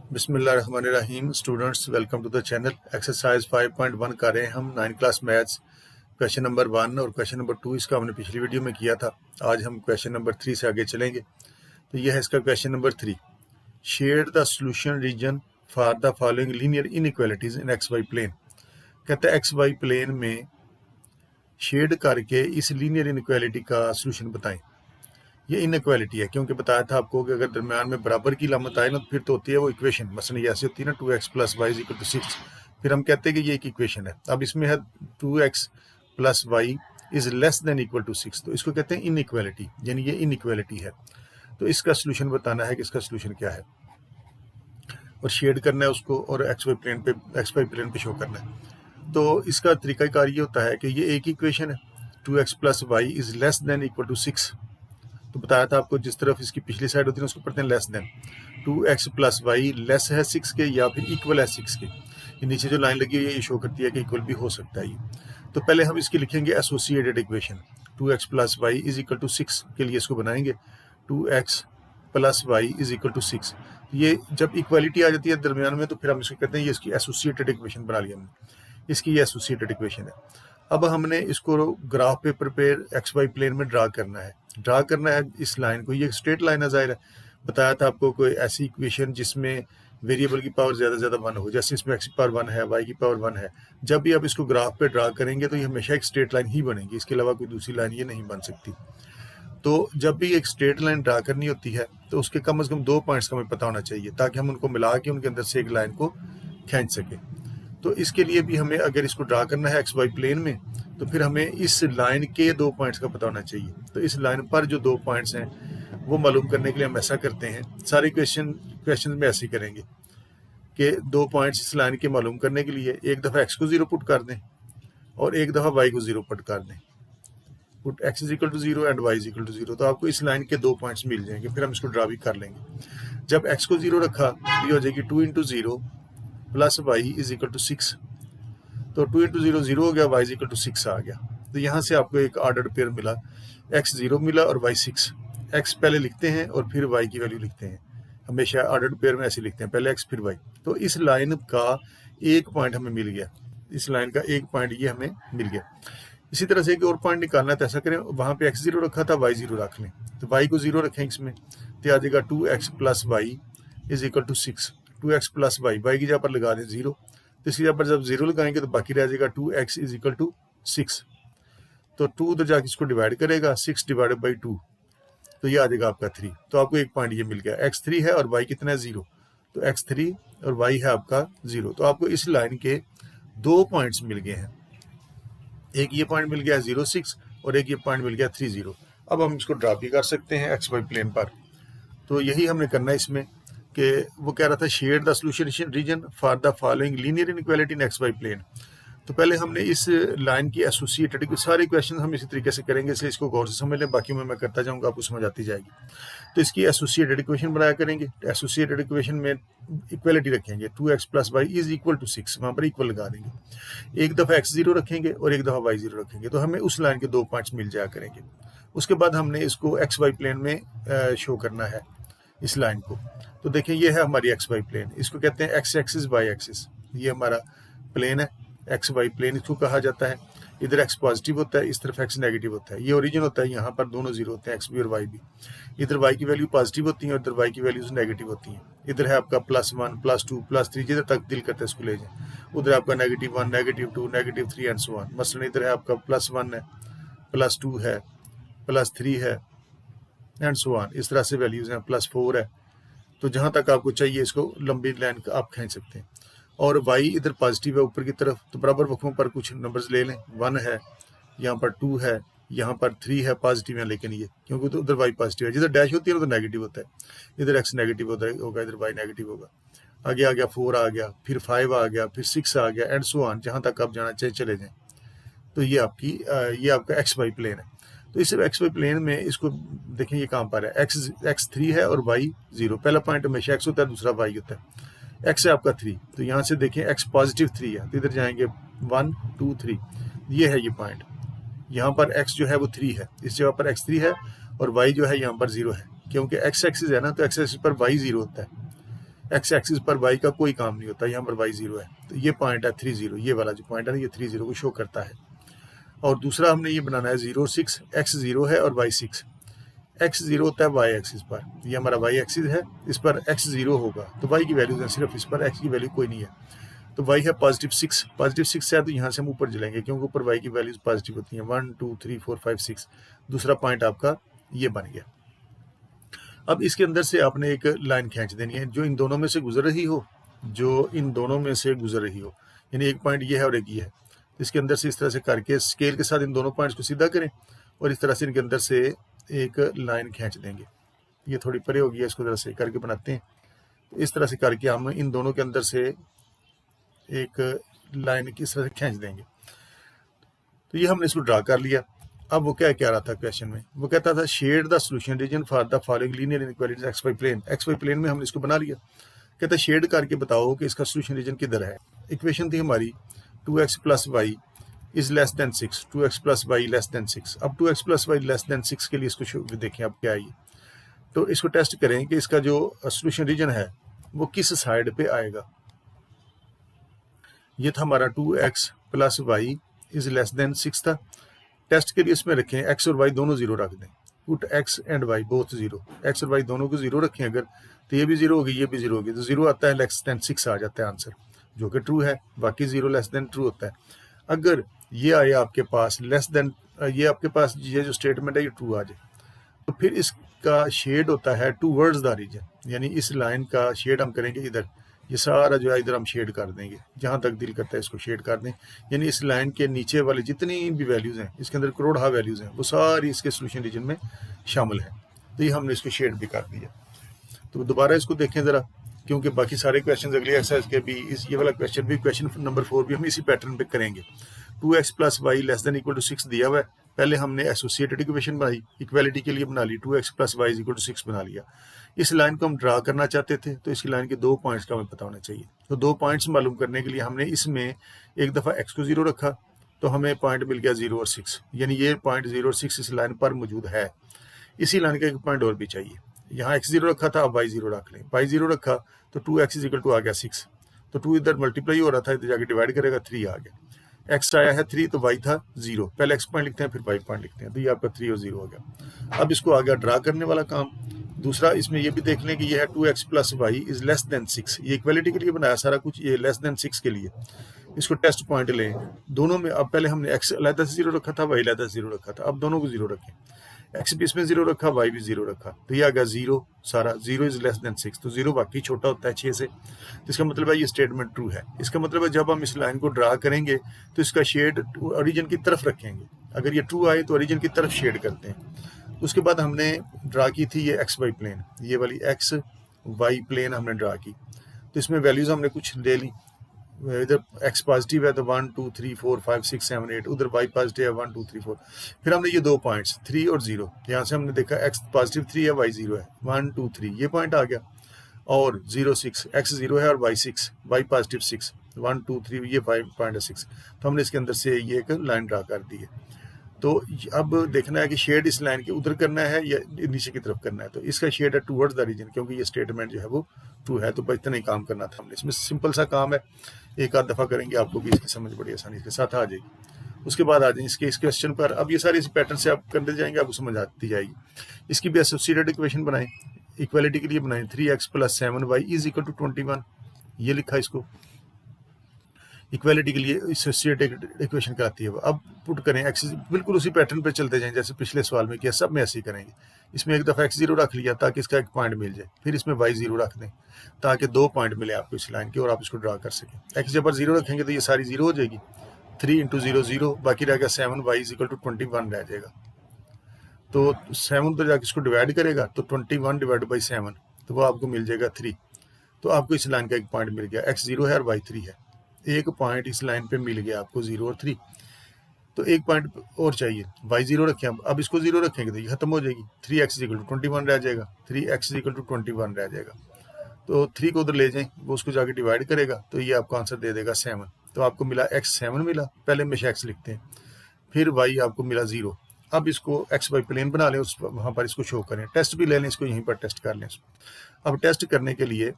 बिस्मिल्लाहिर्रहमानिर्रहीम। Students, welcome to the channel. Exercise 5.1 कर रहे हैं हम 9 क्लास मैथ्स। क्वेश्चन नंबर 1 और क्वेश्चन नंबर 2 इसका हमने पिछली वीडियो में किया था। आज हम क्वेश्चन नंबर 3 से आगे चलेंगे। तो यह है इसका question number 3। Share the solution region for the following linear inequalities in X Y plane. कहते हैं एक्स वाई प्लेन में शेड करके इस लीनियर इनइक्वालिटी का सोल्यूशन बताएं। ये इनइक्वालिटी है क्योंकि बताया था आपको कि अगर दरम्यान में बराबर की लामत आए ना तो फिर तो होती है वो इक्वेशन। मसलन ये ऐसे होती है ना 2x plus Y is equal to 6। फिर हम कहते हैं कि ये एक इक्वेशन है। अब इसमें है 2x plus Y is less than equal to 6, तो इसको कहते हैं इनइक्वालिटी, यानी ये इनइक्वालिटी है। तो इसका सोल्यूशन बताना है कि इसका सोल्यूशन क्या है और शेड करना है उसको और एक्स वाई प्लेन पे शो करना है। तो इसका तरीकाकार ये होता है कि ये एक इक्वेशन है 2x plus Y is less than equal to 6। तो बताया था आपको जिस तरफ इसकी पिछली साइड होती है उसको पढ़ते हैं less than. 2x plus Y less है 6 के या फिर इक्वल है 6 के। ये नीचे जो लाइन लगी हुई है ये शो करती है कि इक्वल भी हो सकता है ये। तो पहले हम इसकी लिखेंगे associated equation. 2x plus Y is equal to 6 के लिए इसको बनाएंगे 2x plus Y is equal to 6। ये जब इक्वालिटी आ जाती है दरमियान में तो फिर हम इसको कहते हैं ये इसकी एसोसिएटेड इक्वेशन बना लिया हमने। इसकी ये एसोसिएटेड इक्वेशन है। अब हमने इसको ग्राफ पेपर पे एक्स वाई प्लेन में ड्रा करना है इस लाइन को। ये स्ट्रेट लाइन है ज़ाहिर है। बताया था आपको कोई ऐसी इक्वेशन जिसमें वेरिएबल की पावर ज़्यादा 1 हो, जैसे इसमें एक्स की पावर 1 है, वाई की पावर 1 है। जब भी आप इसको ग्राफ पे ड्रा करेंगे तो ये हमेशा एक स्ट्रेट लाइन ही बनेगी, इसके अलावा कोई दूसरी लाइन ये नहीं बन सकती। तो जब भी एक स्ट्रेट लाइन ड्रा करनी होती है तो उसके कम से कम 2 पॉइंट्स का हमें पता होना चाहिए ताकि हम उनको मिला के उनके अंदर से एक लाइन को खींच सकें। तो इसके लिए भी हमें अगर इसको ड्रा करना है एक्स वाई प्लेन में तो फिर हमें इस लाइन के 2 पॉइंट्स का पता होना चाहिए। तो इस लाइन पर जो 2 पॉइंट्स हैं वो मालूम करने के लिए हम ऐसा करते हैं, सारे क्वेश्चन में ऐसे ही करेंगे कि 2 पॉइंट्स इस लाइन के मालूम करने के लिए एक दफ़ा एक्स को 0 पुट कर दें और एक दफ़ा वाई को 0 पुट कर दें। Put X is equal to 0 and Y is equal to 0, तो आपको इस लाइन के 2 पॉइंट्स मिल जाएंगे। फिर हम इसको ड्रा भी कर लेंगे। जब एक्स को 0 रखा तो ये हो जाएगी 2 into 0 plus Y is equal to 6। तो 2 इंटू 0 0 हो गया, वाई इज इक्वल टू 6 आ गया। तो यहाँ से आपको एक ऑर्डर्ड पेयर मिला, एक्स 0 मिला और वाई 6। एक्स पहले लिखते हैं और फिर वाई की वैल्यू लिखते हैं। हमेशा ऑर्डर्ड पेयर में ऐसे लिखते हैं, पहले एक्स फिर वाई। तो इस लाइन का एक पॉइंट हमें मिल गया, इस लाइन का एक पॉइंट ये हमें मिल गया। इसी तरह से एक और पॉइंट निकालना है तो ऐसा करें, वहाँ पे एक्स 0 रखा था, वाई 0 रख लें। तो वाई को 0 रखें इसमें तो आ जाएगा 2x plus Y is equal to 6। 2x plus Y, Y की जगह पर लगा दें 0, तो इसकी जगह पर जब 0 लगाएंगे तो बाकी रह जाएगा 2x इज इक्वल टू 6। तो 2 उधर जाके इसको डिवाइड करेगा, 6 डिवाइडेड बाई 2, तो ये आ जाएगा आपका 3। तो आपको एक पॉइंट ये मिल गया। x 3 है और y कितना है 0, तो x 3 और y है आपका 0। तो आपको इस लाइन के 2 पॉइंट्स मिल गए हैं, एक ये पॉइंट मिल गया 0 6 और एक ये पॉइंट मिल गया 3 0। अब हम इसको ड्रा भी कर सकते हैं एक्स वाई प्लेन पर। तो यही हमने करना है इसमें कि वो कह रहा था share the solution region for the following linear inequality in X Y plane. तो पहले हमने इस लाइन की एसोसिएटेड, सारे क्वेश्चन हम इसी तरीके से करेंगे, इसलिए इसको गौर से समझ लें, बाकी में मैं करता जाऊंगा, आपको समझ आती जाएगी। तो इसकी एसोसिएटेड इक्वेशन बनाया करेंगे। एसोसिएटेड इक्वेशन में इक्वलिटी रखेंगे, 2x plus Y is equal to 6, वहाँ पर इक्वल लगा देंगे। एक दफ़ा x 0 रखेंगे और एक दफ़ा y 0 रखेंगे, तो हमें उस लाइन के 2 पॉइंट्स मिल जाया करेंगे। उसके बाद हमने इसको एक्स वाई प्लेन में शो करना है इस लाइन को। तो देखें ये है हमारी एक्स वाई प्लेन, इसको कहते हैं एक्स एक्सिस वाई एक्सिस। ये हमारा प्लेन है, एक्स वाई प्लेन इसको कहा जाता है। इधर एक्स पॉजिटिव होता है, इस तरफ एक्स नेगेटिव होता है। ये ओरिजिन होता है, यहाँ पर दोनों 0 होते हैं, एक्स भी और वाई भी। इधर वाई की वैल्यू पॉजिटिव होती है और इधर वाई की वैल्यूज नेगेटिव होती हैं। इधर है आपका +1 +2 +3, जिधर तक दिल करता है इसको ले जाए। उधर आपका -1 -2 -3 एंड सो ऑन। मसलन इधर है आपका +1 है, +2 है, +3 है एंड सो ऑन। इस तरह से वैल्यूज हैं, +4 है। तो जहाँ तक आपको चाहिए इसको लंबी लाइन आप खींच सकते हैं। और y इधर पॉजिटिव है ऊपर की तरफ, तो बराबर वक्फों पर कुछ नंबर्स ले लें। 1 है, यहाँ पर 2 है, यहाँ पर 3 है, पॉजिटिव है, लेकिन ये क्योंकि तो उधर y पॉजिटिव है, जिधर डैश होती है उधर नेगेटिव होता है। इधर x नेगेटिव होगा, इधर y नेगेटिव होगा। आगे आ गया 4 आ गया, फिर 5 आ गया, फिर 6 आ गया एंड सो ऑन, जहाँ तक आप जाना चाहिए चले जाएँ। तो ये आपका एक्स वाई प्लेन है। तो इस एक्स वाई प्लेन में इसको देखें, ये कहाँ पर है, एक्स 3 है और y 0। पहला पॉइंट हमेशा x होता है, दूसरा y होता है। x है आपका 3, तो यहाँ से देखें x पॉजिटिव 3 है, तो इधर जाएंगे 1 2 3, ये है ये पॉइंट। यहाँ पर x जो है वो 3 है, इस जगह पर x 3 है और y जो है यहाँ पर 0 है, क्योंकि x एक्सिस है ना, तो x एक्सिस पर y 0 होता है। एक्स एक्सिस पर वाई का कोई काम नहीं होता, यहाँ पर वाई 0 है। तो ये पॉइंट है 30, ये वाला जो पॉइंट है ना, ये 30 को शो करता है। और दूसरा हमने ये बनाना है 0 6, एक्स 0 है और वाई 6। एक्स 0 होता है वाई एक्सिस पर, ये हमारा वाई एक्सिस है, इस पर एक्स 0 होगा तो वाई की वैल्यूज है सिर्फ, इस पर एक्स की वैल्यू कोई नहीं है। तो वाई है +6, +6 है तो यहाँ से हम ऊपर चलेंगे क्योंकि ऊपर वाई की वैल्यूज पॉजिटिव होती हैं, 1 2 3 4 5 6। दूसरा पॉइंट आपका ये बन गया। अब इसके अंदर से आपने एक लाइन खींच देनी है जो इन दोनों में से गुजर रही हो, जो इन दोनों में से गुजर रही हो, यानी एक पॉइंट ये है और एक ये है। तो इसके अंदर से इस तरह से करके स्केल के साथ इन दोनों पॉइंट्स को सीधा करें और इस तरह से इनके अंदर से एक लाइन खींच देंगे। ये थोड़ी परे होगी, इसको जरा से करके बनाते हैं। तो इस तरह से करके हम इन दोनों के अंदर से एक लाइन किस तरह से खींच देंगे। तो ये हमने इसको ड्रा कर लिया। अब वो क्या कह रहा था क्वेश्चन में, वो कहता था shade the solution region for the following linear inequalities X Y plane. X Y plane में हमने इसको बना लिया। कहता है शेड करके बताओ कि इसका सोल्यूशन रीजन किधर है। इक्वेशन थी हमारी 2x + y is less then 6, 2x + y less then 6। अब 2x + y लेस देन 6 के लिए इसको देखें अब क्या है ये। तो इसको टेस्ट करें कि इसका जो सोल्यूशन रीजन है वो किस साइड पे आएगा। ये था हमारा 2x + y is less then 6 था। टेस्ट के लिए इसमें रखें x और y दोनों 0 रख दें। Put x and y both 0, x और y दोनों को 0 रखें अगर, तो ये भी 0 होगी, ये भी 0 होगी, तो 0 आता है, लेस देन 6 आ जाता है आंसर, जो कि ट्रू है। बाकी 0 लेस देन ट्रू होता है। अगर ये आए आपके पास लेस देन, ये आपके पास ये जो स्टेटमेंट है ये ट्रू आ जाए, तो फिर इसका शेड होता है टूवर्ड्स द रीजन, यानी इस लाइन का शेड हम करेंगे इधर, ये सारा जो है इधर हम शेड कर देंगे, जहाँ तक दिल करता है इसको शेड कर दें। यानी इस लाइन के नीचे वाली जितनी भी वैल्यूज़ हैं, इसके अंदर करोड़ा वैल्यूज़ हैं, वो सारी इसके सोल्यूशन रीजन में शामिल है। तो ये हमने इसको शेड भी कर दिया। तो दोबारा इसको देखें ज़रा, क्योंकि बाकी सारे क्वेश्चन अगले एक्सरसाइज के भी ये वाला क्वेश्चन भी, क्वेश्चन नंबर 4 भी हम इसी पैटर्न पे करेंगे। 2x + y less than equal to 6 दिया हुआ है। पहले हमने एसोसिएटेड इक्वेशन बनाई, इक्वालिटी के लिए बना ली, 2x + y = 6 बना लिया। इस लाइन को हम ड्रा करना चाहते थे, तो इसकी लाइन के 2 पॉइंट्स का हमें पता होना चाहिए। तो 2 पॉइंट्स मालूम करने के लिए हमने इसमें एक दफ़ा x को 0 रखा, तो हमें पॉइंट मिल गया 0 और 6, यानी ये पॉइंट 0 और 6 इस लाइन पर मौजूद है। इसी लाइन का एक पॉइंट और भी चाहिए। यहाँ x 0 रखा था, अब y 0 रख लें। y 0 रखा तो 2x = आ गया 6, तो 2 इधर मल्टीप्लाई हो रहा था, इधर जाके डिवाइड करेगा, 3 आ गया। x आया है 3, तो y था 0। पहले x पॉइंट लिखते हैं फिर y पॉइंट लिखते हैं, तो ये आपका 3 और 0 हो गया। अब इसको आ गया ड्रा करने वाला काम। दूसरा इसमें ये भी देख लें कि ये है 2x + y is less then 6। ये इक्वालिटी के लिए बनाया सारा कुछ, ये लेस देन 6 के लिए। इसको टेस्ट पॉइंट लें दोनों में। अब पहले हमने x अलहदा से 0 रखा था, y अलहदा से 0 रखा था, अब दोनों को 0 रखें। x भी इसमें 0 रखा, y भी 0 रखा, तो ये आ गया 0 सारा। 0 इज लेस देन 6, तो 0 बाकी छोटा होता है 6 से, तो इसका मतलब है ये स्टेटमेंट ट्रू है। इसका मतलब है जब हम इस लाइन को ड्रा करेंगे तो इसका शेड ओरिजिन की तरफ रखेंगे। अगर ये ट्रू आए तो ओरिजिन की तरफ शेड करते हैं। उसके बाद हमने ड्रा की थी ये XY प्लेन, ये वाली XY प्लेन हमने ड्रा की। तो इसमें वैल्यूज़ हमने कुछ ले ली, इधर x पॉजिटिव है तो 1 2 3 4 5 6 7 8, उधर y पॉजिटिव है 1 2 3 4। फिर हमने ये 2 पॉइंट्स 3 और 0, यहाँ से हमने देखा x पॉजिटिव 3 है, y 0 है, 1 2 3 ये पॉइंट आ गया, और 0 6, x 0 है और y 6, y पॉजिटिव 6, 1 2 3 ये पॉइंट है 6। तो हमने इसके अंदर से ये एक लाइन ड्रा कर दी है। तो अब देखना है कि शेड इस लाइन के उधर करना है या नीचे की तरफ करना है। तो इसका शेड है टूवर्ड्स द रीजन, क्योंकि ये स्टेटमेंट जो है वो ट्रू है। तो बस इतना ही काम करना था हमने। इसमें सिंपल सा काम है, एक आध दफ़ा करेंगे आपको भी इसकी समझ बड़ी आसानी के साथ आ जाएगी। उसके बाद आ जाएंगे इसके इस क्वेश्चन पर। अब ये सारी इस पैटर्न से आप करते जाएंगे, आपको समझ आती जाएगी। इसकी भी एसोसिएटेड इक्वेशन बनाएं, इक्वालिटी के लिए बनाएं। 3x + 7y = 21, ये लिखा इसको इक्वालिटी के लिए एसोसिएटेड इक्वेशन कराती है। अब पुट करें x, बिल्कुल उसी पैटर्न पे चलते जाएं जैसे पिछले सवाल में किया, सब में ऐसे ही करेंगे। इसमें एक दफ़ा x 0 रख लिया ताकि इसका एक पॉइंट मिल जाए, फिर इसमें y 0 रख दें ताकि 2 पॉइंट मिले आपको इस लाइन के और आप इसको ड्रा कर सकें। x जब 0 रखेंगे तो ये सारी 0 हो जाएगी, 3 × 0 0, बाकी रह गया 7y = 21 रह जाएगा। तो 7 पर जाके इसको डिवाइड करेगा तो 21 / 7, तो वो आपको मिल जाएगा 3। तो आपको इस लाइन का एक पॉइंट मिल गया, x 0 है और y 3 है। एक पॉइंट इस लाइन पे मिल गया आपको 0 और 3। तो एक पॉइंट और चाहिए, y 0 रखें। अब इसको 0 रखेंगे तो ये खत्म हो जाएगी, 3x = 21 रह जाएगा, 3x = 21 रह जाएगा। तो 3 को उधर ले जाएं, वो उसको जाके डिवाइड करेगा तो ये आपको आंसर दे देगा 7। तो आपको मिला x 7 मिला, पहले हमेशा x लिखते हैं, फिर y आपको मिला 0। अब इसको XY प्लेन बना लें, उस वहाँ पर इसको शो करें, टेस्ट भी ले लें, इसको यहीं पर टेस्ट कर लें। अब टेस्ट करने के लिए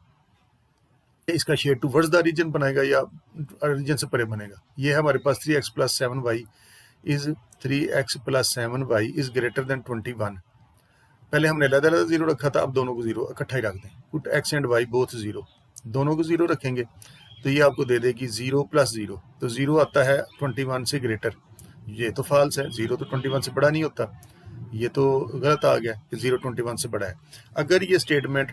इसका शेड टूवर्ड्स द रीजन बनाएगा या रीजन से परे बनेगा। ये है हमारे पास 3x + 7y is 3x + 7y is greater than 21। पहले हमने अलग-अलग जीरो रखा था, अब दोनों को जीरो इकट्ठा ही रख दें। Put x and y both zero, दोनों को जीरो रखेंगे तो ये आपको दे देगी 0 + 0। तो 0 आता है 21 से ग्रेटर, ये तो फॉल्स है, 0 तो 21 से बड़ा नहीं होता, ये तो गलत आ गया कि 0 21 से बड़ा है। अगर ये स्टेटमेंट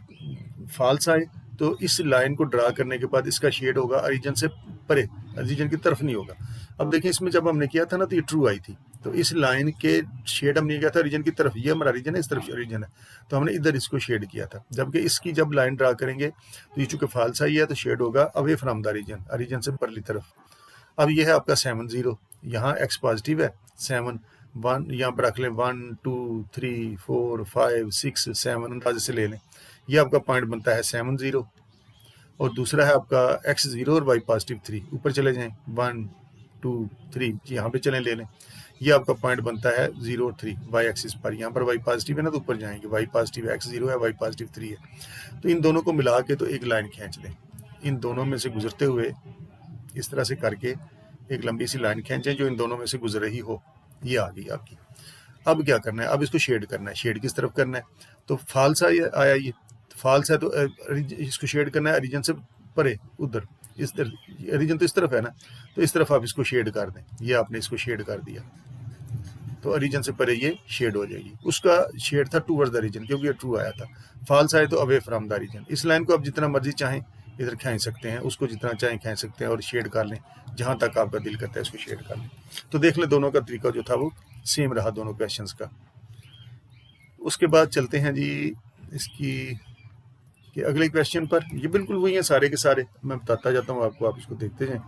फॉल्स आए तो इस लाइन को ड्रा करने के बाद इसका शेड होगा ओरिजिन से परे, ओरिजिन की तरफ नहीं होगा। अब देखें इसमें जब हमने किया था ना तो ये ट्रू आई थी, तो इस लाइन के शेड हमने किया था ओरिजिन की तरफ, ये हमारा रीजन है, इस तरफ ओरिजिन है, तो हमने इधर इसको शेड किया था। जबकि इसकी जब लाइन ड्रा करेंगे तो ये चूंकि फॉल्स आई है तो शेड होगा away from the region, origin से परली तरफ। अब ये है आपका 7 0, यहाँ x पॉजिटिव है, 7 1 यहाँ पर रख लें, 1 2 3 4 5 6 7 अंदाजे से ले लें। ये आपका पॉइंट बनता है 7 0, और दूसरा है आपका x 0 और y पॉजिटिव 3, ऊपर चले जाएं 1 2 3, यहाँ पे चलें ले लें। ये आपका पॉइंट बनता है 0 और 3 y एक्सिस पर, यहाँ पर y पॉजिटिव है ना तो ऊपर जाएंगे, y पॉजिटिव x 0 है, y पॉजिटिव 3 है। तो इन दोनों को मिला के तो एक लाइन खींच लें, इन दोनों में से गुजरते हुए इस तरह से करके एक लंबी सी लाइन खींचें जो इन दोनों में से गुजर रही हो। ये आ गई आपकी। अब क्या करना है, अब इसको शेड करना है। शेड किस तरफ करना है, तो फॉल्स आया, ये फॉल्स है तो इसको शेड करना है ओरिजिन से परे, उधर इस तरफ, ओरिजिन तो इस तरफ है ना, तो इस तरफ आप इसको शेड कर दें। ये आपने इसको शेड कर दिया तो ओरिजिन से परे ये शेड हो जाएगी। उसका शेड था टूवर्ड्स द रीजन, क्योंकि ये ट्रू आया था। फॉल्स आए तो अवे फ्रॉम द रीजन। इस लाइन को आप जितना मर्जी चाहें इधर खींच सकते हैं, उसको जितना चाहें खींच सकते हैं और शेड कर लें, जहाँ तक आपका दिल करता है इसको शेड कर लें। तो देख लें दोनों का तरीका जो था वो सेम रहा दोनों क्वेश्चंस का। उसके बाद चलते हैं जी इसकी कि अगले क्वेश्चन पर। ये बिल्कुल वही है सारे के सारे, मैं बताता जाता हूँ आपको, आप इसको देखते जाएं।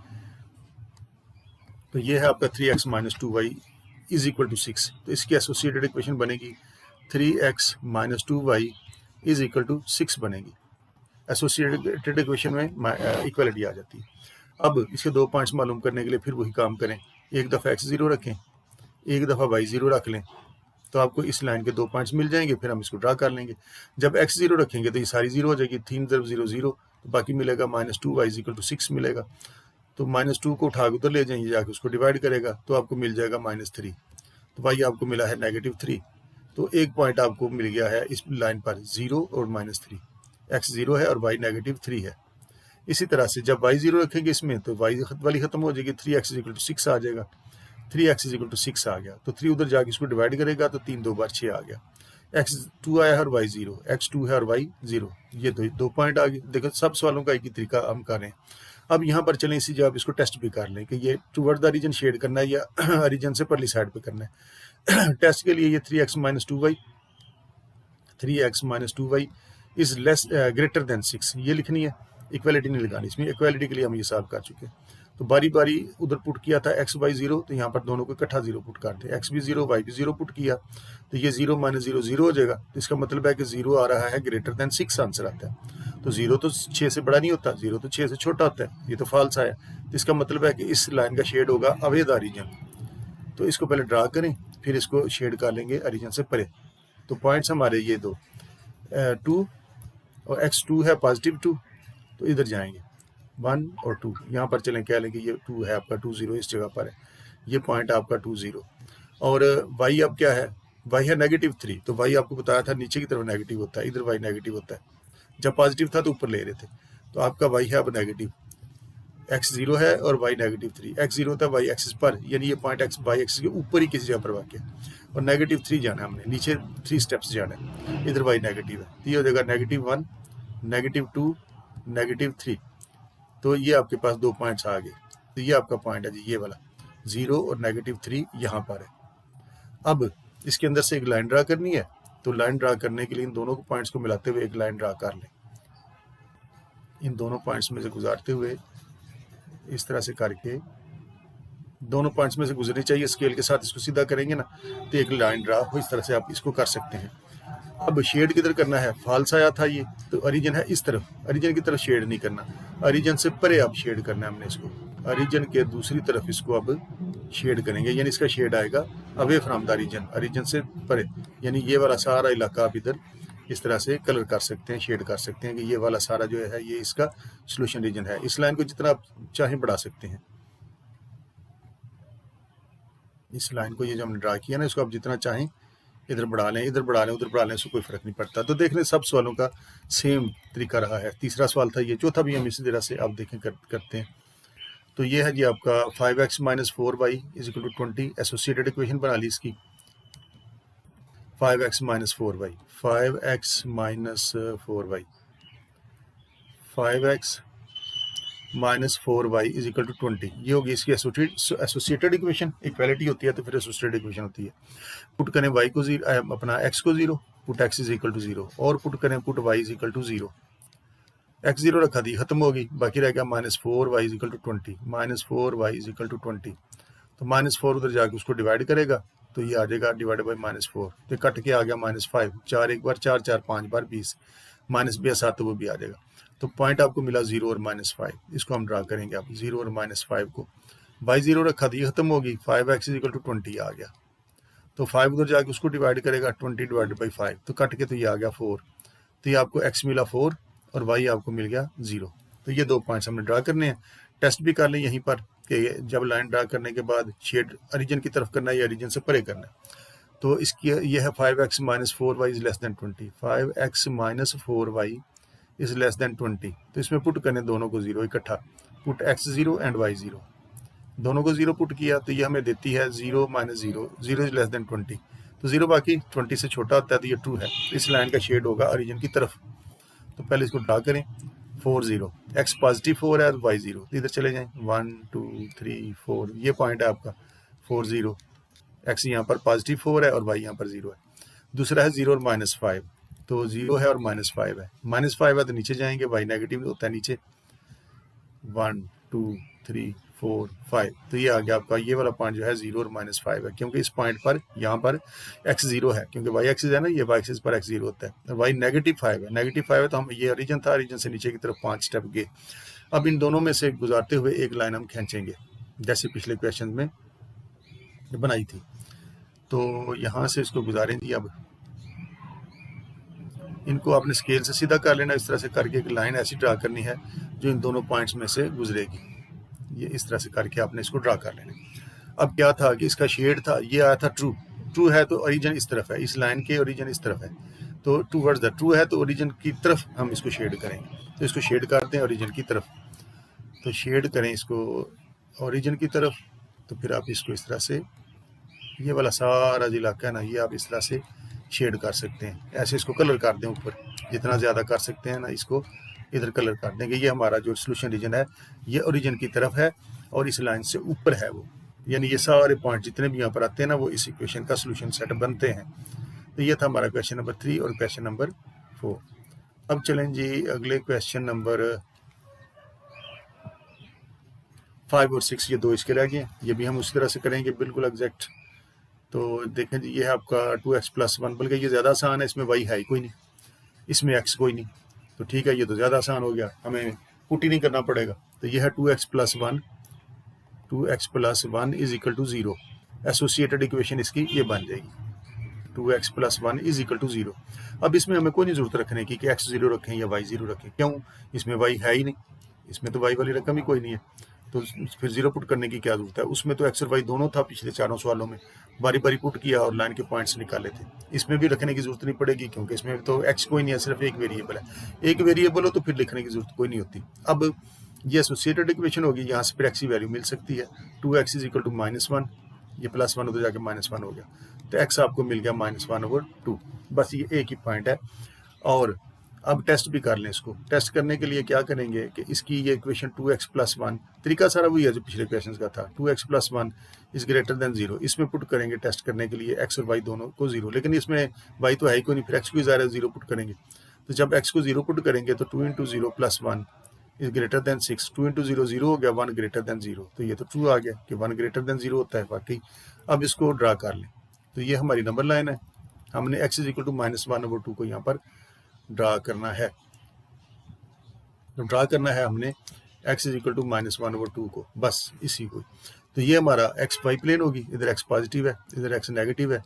तो ये है आपका 3x - 2y is equal to 6। तो इसकी एसोसिएटेड इक्वेशन बनेगी 3x - 2y is equal to 6 बनेगी। एसोसिएटेड इक्वेशन में इक्वलिटी आ जाती है। अब इसके दो पॉइंट्स मालूम करने के लिए फिर वही काम करें, एक दफ़ा x 0 रखें, एक दफ़ा y 0 रख लें, तो आपको इस लाइन के दो पॉइंट्स मिल जाएंगे। फिर हम इसको ड्रा कर लेंगे। जब x 0 रखेंगे तो ये सारी 0 हो जाएगी, 3 × 0 0, तो बाकी मिलेगा -2y इज इक्वल टू 6 मिलेगा। तो -2 को उठा के उधर ले जाएंगे, जाके उसको डिवाइड करेगा तो आपको मिल जाएगा -3। तो y आपको मिला है -3। तो एक पॉइंट आपको मिल गया है इस लाइन पर 0 और -3, x 0 है और y -3 है। इसी तरह से जब y 0 रखेंगे इसमें तो y वाली खत्म हो जाएगी, 3x इक्वल टू 6 आ जाएगा। 3x इक्वल टू 6 आ गया तो 3 उधर जाके इसको डिवाइड करेगा तो 3 2 बार 6 आ गया। x 2 आया है और y 0, x 2 है और y 0, ये दो पॉइंट आ गए। देखो सब सवालों का एक ही तरीका हम कर रहे हैं। अब यहाँ पर चलें इसी जगह इसको टेस्ट भी कर लें कि ये टूवर्ड द रीजन शेड करना है या रीजन से परली साइड पे करना है। टेस्ट के लिए ये 3x - 2y is less greater than 6 ये लिखनी है, इक्वालिटी नहीं लगानी इसमें। इक्वालिटी के लिए हम ये सॉल्व कर चुके हैं। तो बारी बारी उधर पुट किया था x y 0, तो यहाँ पर दोनों को इकट्ठा 0 पुट करते हैं। x भी 0 y भी 0 पुट किया तो ये 0 - 0 0 हो जाएगा। तो इसका मतलब है कि 0 आ रहा है ग्रेटर देन 6 आंसर आता है। तो 0 तो 6 से बड़ा नहीं होता, 0 तो 6 से छोटा होता है, ये तो फॉल्स आया। तो इसका मतलब है कि इस लाइन का शेड होगा अवे द रीजन। तो इसको पहले ड्रा करें, फिर इसको शेड कर लेंगे रीजन से परे। तो पॉइंट्स हमारे ये दो 2 और x2 है +2, तो इधर जाएंगे 1 और 2, यहाँ पर चलें कह लें कि ये 2 है आपका, 2 0 इस जगह पर है, ये पॉइंट आपका 2 0। और y अब क्या है, y है -3। तो y आपको बताया था नीचे की तरफ नेगेटिव होता है, इधर y नेगेटिव होता है। जब पॉजिटिव था तो ऊपर ले रहे थे, तो आपका y है अब नेगेटिव, x 0 है और y -3। x 0 होता है y एक्सिस पर, यानी ये पॉइंट x y एक्सिस के ऊपर ही किसी जगह पर वाक़ है, और -3 जाना है हमने, नीचे 3 स्टेप्स जाना है। इधर y नेगेटिव है तो ये हो जाएगा -1 -2 -3। तो ये आपके पास दो पॉइंट्स आ गए। तो ये आपका पॉइंट है जी, ये वाला 0 और -3 यहाँ पर है। अब इसके अंदर से एक लाइन ड्रा करनी है। तो लाइन ड्रा करने के लिए इन दोनों पॉइंट्स को मिलाते हुए एक लाइन ड्रा कर लें। इन दोनों पॉइंट्स में से गुजारते हुए इस तरह से करके, दोनों पॉइंट्स में से गुजरनी चाहिए, स्केल के साथ इसको सीधा करेंगे ना तो एक लाइन ड्रा हो, इस तरह से आप इसको कर सकते हैं। अब शेड किधर करना है, फॉल्स आया था ये, तो ओरिजिन है इस तरफ, ओरिजिन की तरफ शेड नहीं करना, ओरिजिन से परे अब शेड करना है हमने इसको। ओरिजिन के दूसरी तरफ इसको अब शेड करेंगे, यानी इसका शेड आएगा away from the origin, origin से परे, यानी ये वाला सारा इलाका आप इधर इस तरह से कलर कर सकते हैं, शेड कर सकते हैं कि ये वाला सारा जो है ये इसका सोल्यूशन रीजन है। इस लाइन को जितना आप चाहें बढ़ा सकते हैं। इस लाइन को ये जो हमने ड्रा किया ना, इसको आप जितना चाहें इधर बढ़ा लें, इधर बढ़ा लें, उधर बढ़ा लें, इसको कोई फ़र्क नहीं पड़ता। तो देख लें सब सवालों का सेम तरीका रहा है। तीसरा सवाल था ये, चौथा भी हम इसी तरह से आप देखें करते हैं। तो ये है जी आपका 5x - 4y = 20। एसोसिएटेड इक्वेशन बना ली इसकी। 5x - 4y 5x - 4y 5x - 4y = 20। ये होगी इसकी एसोसिएटेड इक्वेशन। इक्वालिटी होती है तो फिर एसोसिएटेड इक्वेशन होती है। पुट करें y को 0, अपना x को 0, पुट x = 0, और पुट करें पुट y = 0। x 0 रखा दी, खत्म होगी, बाकी रह गया -4y = 20, -4y = 20। तो -4 उधर जाके उसको डिवाइड करेगा तो ये आ जाएगा डिवाइड बाई -4, तो कट के आ गया -5, 4 एक बार 4, 4 5 बार 20, -7 तो वो भी आ जाएगा। तो पॉइंट आपको मिला 0 और -5। इसको हम ड्रा करेंगे आप 0 और -5 को। y 0 रखा दी, खत्म होगी, 5x = 20 आ गया। तो 5 उधर जाके उसको डिवाइड करेगा, 20 डिवाइड बाई 5, तो कट के तो ये आ गया 4। तो ये आपको x मिला 4 और y आपको मिल गया 0। तो ये 2 पॉइंट्स हमने ड्रा करने हैं। टेस्ट भी कर लें यहीं पर कि जब लाइन ड्रा करने के बाद शेड ओरिजिन की तरफ करना है या ओरिजिन से परे करना है। तो इसकी ये है 5x - 4y > 20, 5x - 4y > 20। तो इसमें पुट करने दोनों को 0 इकट्ठा, पुट x 0 एंड y 0, दोनों को 0 पुट किया तो ये हमें देती है 0 - 0, 0 > 20। तो 0 बाकी 20 से छोटा होता है तो ये ट्रू है। इस लाइन का शेड होगा ओरिजिन की तरफ। तो पहले इसको ड्रा करें। 4 0, x पॉजिटिव 4 है और y 0, तो इधर चले जाएं, 1 2 3 4, ये पॉइंट है आपका 4 0। x यहाँ पर पॉजिटिव 4 है और y यहाँ पर 0 है। दूसरा है 0 और -5, तो 0 है और -5 है। -5 है तो नीचे जाएंगे, y नेगेटिव होता है नीचे, 1 2 3 4 5, तो ये आ गया आपका ये वाला पॉइंट जो है 0 और -5 है, क्योंकि इस पॉइंट पर यहाँ पर x 0 है, क्योंकि y एक्सिस है ना, ये y एक्सिस पर x 0 होता है, और y -5 है। -5 है तो हम ये ओरिजिन था, ओरिजिन से नीचे की तरफ 5 स्टेप गए। अब इन दोनों में से गुजारते हुए एक लाइन हम खींचेंगे, जैसे पिछले क्वेश्चन में बनाई थी। तो यहाँ से इसको गुजारें जी। अब इनको आपने स्केल से सीधा कर लेना, इस तरह से करके एक लाइन ऐसी ड्रा करनी है जो इन दोनों पॉइंट्स में से गुजरेगी। ये इस तरह से करके आपने इसको ड्रा कर लेना। अब क्या था कि इसका शेड था, ये आया था ट्रू। ट्रू है तो ओरिजिन इस तरफ है, इस लाइन के ओरिजिन इस तरफ है, तो टूवर्ड्स द ट्रू है तो ओरिजिन की तरफ हम इसको शेड करेंगे। तो इसको शेड करते हैं ओरिजिन की तरफ, तो शेड करें इसको ओरिजिन की तरफ। तो फिर आप इसको इस तरह से, ये वाला सारा जो इलाका है ना, ये आप इस तरह से शेड कर सकते हैं। ऐसे इसको कलर कर दें ऊपर, जितना ज़्यादा कर सकते हैं ना, इसको इधर कलर कर देंगे। ये हमारा जो सोल्यूशन रीजन है ये ओरिजिन की तरफ है और इस लाइन से ऊपर है वो, यानी ये सारे पॉइंट जितने भी यहाँ पर आते हैं ना, वो इस इक्वेशन का सोल्यूशन सेट बनते हैं। तो ये था हमारा क्वेश्चन नंबर 3 और क्वेश्चन नंबर 4। अब चलें जी अगले क्वेश्चन नंबर 5 और 6, ये 2 इसके रह गए, ये भी हम उसी तरह से करेंगे बिल्कुल एग्जैक्ट। तो देखें जी, ये है आपका 2x + 1, बल्कि ये ज़्यादा आसान है, इसमें y है ही कोई नहीं, इसमें x कोई नहीं, तो ठीक है, ये तो ज़्यादा आसान हो गया, हमें पुट ही नहीं करना पड़ेगा। तो ये है 2x + 1 = 0। एसोसिएटेड इक्वेशन इसकी ये बन जाएगी, 2x + 1 = 0। अब इसमें हमें कोई नहीं ज़रूरत रखने की कि x 0 रखें या y 0 रखें, क्यों, इसमें y है ही नहीं, इसमें तो y वाली रकम ही कोई नहीं है, तो फिर 0 पुट करने की क्या जरूरत है। उसमें तो x और y दोनों था, पिछले 4 सवालों में बारी बारी पुट किया और लाइन के पॉइंट्स निकाले थे। इसमें भी रखने की जरूरत नहीं पड़ेगी, क्योंकि इसमें तो x कोई नहीं है, सिर्फ एक वेरिएबल है। एक वेरिएबल हो तो फिर लिखने की जरूरत कोई नहीं होती। अब ये एसोसिएटेड इक्वेशन होगी, यहाँ से फिर x की वैल्यू मिल सकती है। 2x = -1, ये +1 उधर जाके -1 हो गया, तो x आपको मिल गया -1/2। बस ये एक ही पॉइंट है। और अब टेस्ट भी कर लें इसको। टेस्ट करने के लिए क्या करेंगे कि इसकी ये इक्वेशन 2x + 1, तरीका सारा वही है जो पिछले क्वेश्चन का था, 2x + 1 > 0, इसमें पुट करेंगे टेस्ट करने के लिए x और y दोनों को 0, लेकिन इसमें y तो है ही कोई नहीं, फिर x को ज़ाहिर है 0 पुट करेंगे। तो जब x को 0 पुट करेंगे तो 2 × 0 + 1 > 6, 2 × 0 0 हो गया, 1 > 0, तो ये तो ट्रू आ गया कि 1 > 0 होता है वाकई। अब इसको ड्रा कर लें, तो ये हमारी नंबर लाइन है, हमने x = -1/2 को यहाँ पर ड्रा करना है। तो ड्रा करना है हमने x = -1/2 को, बस इसी को। तो ये हमारा x y प्लेन होगी, इधर x पॉजिटिव है, इधर x नेगेटिव है,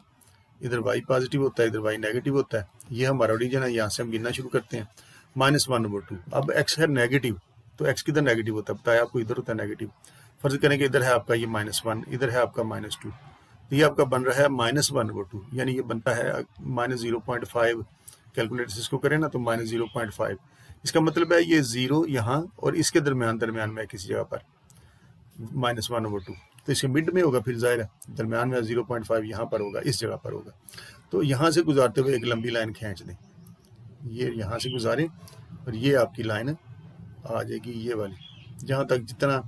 इधर y पॉजिटिव होता है, इधर y नेगेटिव होता है। ये हमारा ओरिजिन है, यहाँ से हम गिनना शुरू करते हैं। -1/2। अब x है नेगेटिव, तो x किधर नेगेटिव होता है बताया आपको, इधर होता है नेगेटिव। फर्ज करेंगे इधर है आपका ये -1, इधर है आपका -2, तो ये आपका बन रहा है -1/2, यानी ये बनता है -0.5। कैलकुलेटर से इसको करें ना तो -0.5। इसका मतलब है ये 0 यहाँ और इसके दरमियान में किसी जगह पर -1/2, तो इसके मिड में होगा, फिर जाहिर है दरमियान में 0.5 यहाँ पर होगा, इस जगह पर होगा। तो यहाँ से गुजारते हुए एक लंबी लाइन खींच दें, ये यहाँ से गुजारें और ये आपकी लाइन आ जाएगी ये वाली, जहाँ तक जितना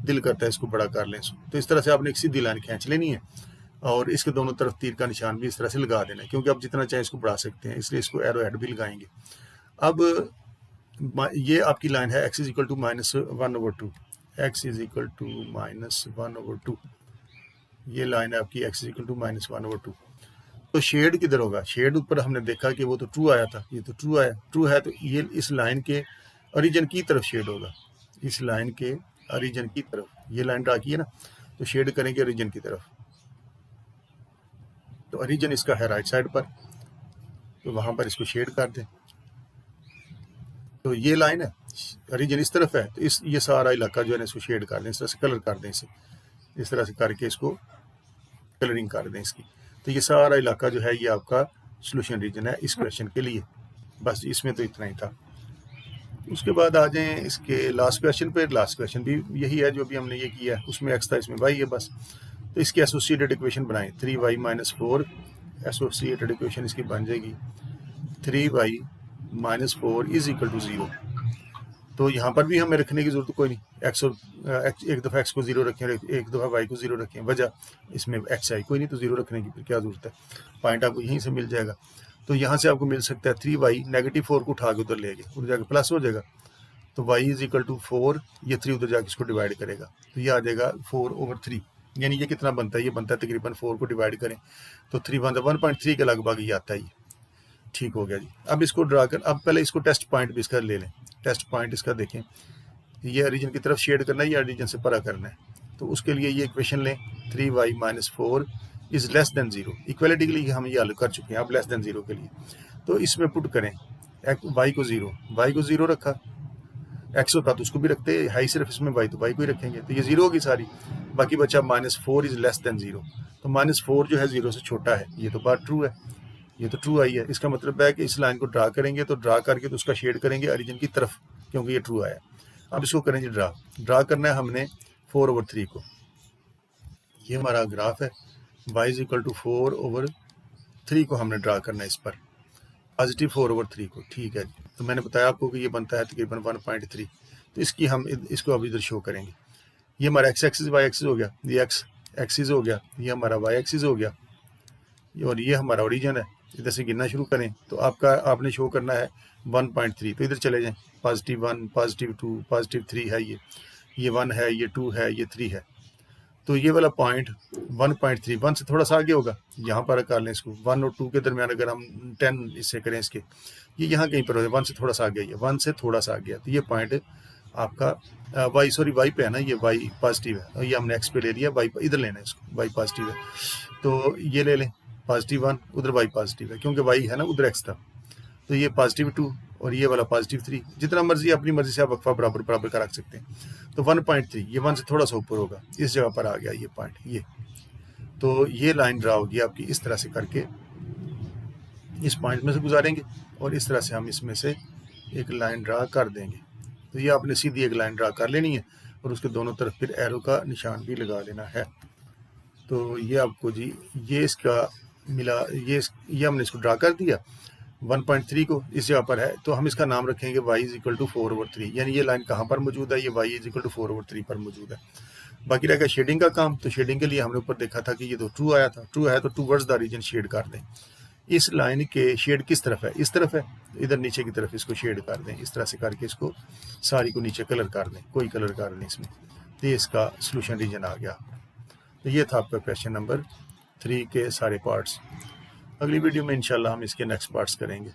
दिल करता है इसको बड़ा कर लें। तो इस तरह से आपने एक सीधी लाइन खींच लेनी है और इसके दोनों तरफ तीर का निशान भी इस तरह से लगा देना है, क्योंकि आप जितना चाहें इसको बढ़ा सकते हैं, इसलिए इसको एरो हेड भी लगाएंगे। अब ये आपकी लाइन है x = -1/2, x = -1/2, ये लाइन है आपकी x = -1/2। तो शेड किधर होगा? शेड ऊपर हमने देखा कि वो तो ट्रू आया था, ये तो ट्रू आया, ट्रू है, तो ये इस लाइन के ओरिजिन की तरफ शेड होगा, इस लाइन के ओरिजिन की तरफ। ये लाइन ड्रा की है ना, तो शेड करेंगे ओरिजिन की तरफ। तो ओरिजिन इसका है राइट साइड पर, तो वहां पर इसको शेड कर दें। तो ये लाइन है, ओरिजिन इस तरफ है, तो ये सारा इलाका जो है इसको शेड कर दें, इस तरह से कलर कर दें, इसे इस तरह से करके इसको कलरिंग कर दें इसकी। तो ये सारा इलाका जो है ये आपका सोल्यूशन रीजन है इस क्वेश्चन के लिए। बस इसमें तो इतना ही था। उसके बाद आ जाएं इसके लास्ट क्वेश्चन पे। लास्ट क्वेश्चन भी यही है जो भी हमने ये किया है, उसमें x था, इसमें y है बस। तो इसकी एसोसिएटेड इक्वेशन बनाएं, 3y - 4। एसोसिएटेड इक्वेशन इसकी बन जाएगी 3y - 4 = 0। तो यहाँ पर भी हमें रखने की जरूरत कोई नहीं, एक दफ़ा x को 0 रखें, एक दफ़ा y को 0 रखें, वजह इसमें x है कोई नहीं, तो 0 रखने की फिर क्या जरूरत है, पॉइंट आपको यहीं से मिल जाएगा। तो यहाँ से आपको मिल सकता है 3y, -4 को उठा के उधर ले गए, उधर जाके प्लस हो जाएगा, तो y = 4, ये 3 उधर जाके इसको डिवाइड करेगा, तो ये आ जाएगा 4/3। यानी ये कितना बनता है? ये बनता है तकरीबन 4 को डिवाइड करें तो 3 बनता है 1.3 के लगभग ये आता है। ठीक हो गया जी। अब इसको ड्रा कर, अब पहले इसको टेस्ट पॉइंट भी इसका ले लें। टेस्ट पॉइंट इसका देखें, ये ओरिजिन की तरफ शेड करना है या ओरिजिन से परा करना है, तो उसके लिए ये इक्वेशन लें, 3y - 4 = (0). इक्वलिटी के लिए हम ये हल कर चुके हैं, अब <0 के लिए तो इसमें पुट करें y को 0 रखा, x होता तो उसको भी रखते है, सिर्फ इसमें y, तो y को ही रखेंगे, तो ये 0 होगी सारी, बाकी बचा -4 = (0). तो -4 जो है 0 से छोटा है, ये तो बात ट्रू है, ये तो ट्रू आई है। इसका मतलब है कि इस लाइन को ड्रा करेंगे, तो ड्रा करके तो उसका शेड करेंगे ओरिजिन की तरफ, क्योंकि ये ट्रू आया। अब इसको करेंगे ड्रा करना है हमने 4/3 को। ये हमारा ग्राफ है, y = 4/3 को हमने ड्रा करना है इस पर, पॉजिटिव 4/3 को। ठीक है जी। तो मैंने बताया आपको कि ये बनता है तकरीबन 1.3, तो इसकी हम इसको अब इधर शो करेंगे। ये हमारा x एक्सिस y एक्सिस हो गया, ये x एक्सिस हो गया, ये हमारा y एक्सिस हो गया, और ये हमारा ओरिजिन है। इधर से गिनना शुरू करें तो आपने शो करना है 1.3, तो इधर चले जाएं, +1, +2, +3 है, ये 1 है, ये 2 है, ये 3 है। तो ये वाला पॉइंट 1.3, 1 से थोड़ा सा आगे होगा, यहाँ पर कर लें इसको, 1 और 2 के दरमियान अगर हम 10 इससे करें इसके, ये यहाँ कहीं पर हो, 1 से थोड़ा सा आगे है, 1 से थोड़ा सा आगे है, तो ये पॉइंट आपका y पे है ना, ये y पॉजिटिव है, और ये हमने x पे ले लिया, y इधर लेना है इसको, y पॉजिटिव है, तो ये ले लें +1, उधर y पॉजिटिव है, क्योंकि y है ना उधर x था, तो ये +2 और ये वाला +3, जितना मर्जी अपनी मर्जी से आप वक्फा बराबर का रख सकते हैं। तो 1.3, ये 1 से थोड़ा सा ऊपर होगा, इस जगह पर आ गया ये पॉइंट, ये तो ये लाइन ड्रा होगी आपकी इस तरह से करके, इस पॉइंट में से गुजारेंगे और इस तरह से हम इसमें से एक लाइन ड्रा कर देंगे। तो ये आपने सीधी एक लाइन ड्रा कर लेनी है और उसके दोनों तरफ फिर एरो का निशान भी लगा लेना है। तो ये आपको जी ये इसका मिला, ये हमने इसको ड्रा कर दिया 1.3 को इस जगह पर है, तो हम इसका नाम रखेंगे y = 4/3, यानी ये लाइन कहाँ पर मौजूद है, ये y = 4/3 पर मौजूद है। बाकी रहेगा शेडिंग का काम, तो शेडिंग के लिए हमने ऊपर देखा था कि ये तो ट्रू आया था, ट्रू है तो टूवर्ड्स द रीजन शेड कर दें। इस लाइन के शेड किस तरफ है? इस तरफ है, इधर नीचे की तरफ इसको शेड कर दें, इस तरह से करके इसको सारी को नीचे कलर कर दें, कोई कलर कर लें इसमें, तो ये इसका सोल्यूशन रीजन आ गया। तो ये था आपका क्वेश्चन नंबर 3 के सारे पार्ट्स। अगली वीडियो में इंशाल्लाह हम इसके नेक्स्ट पार्ट्स करेंगे।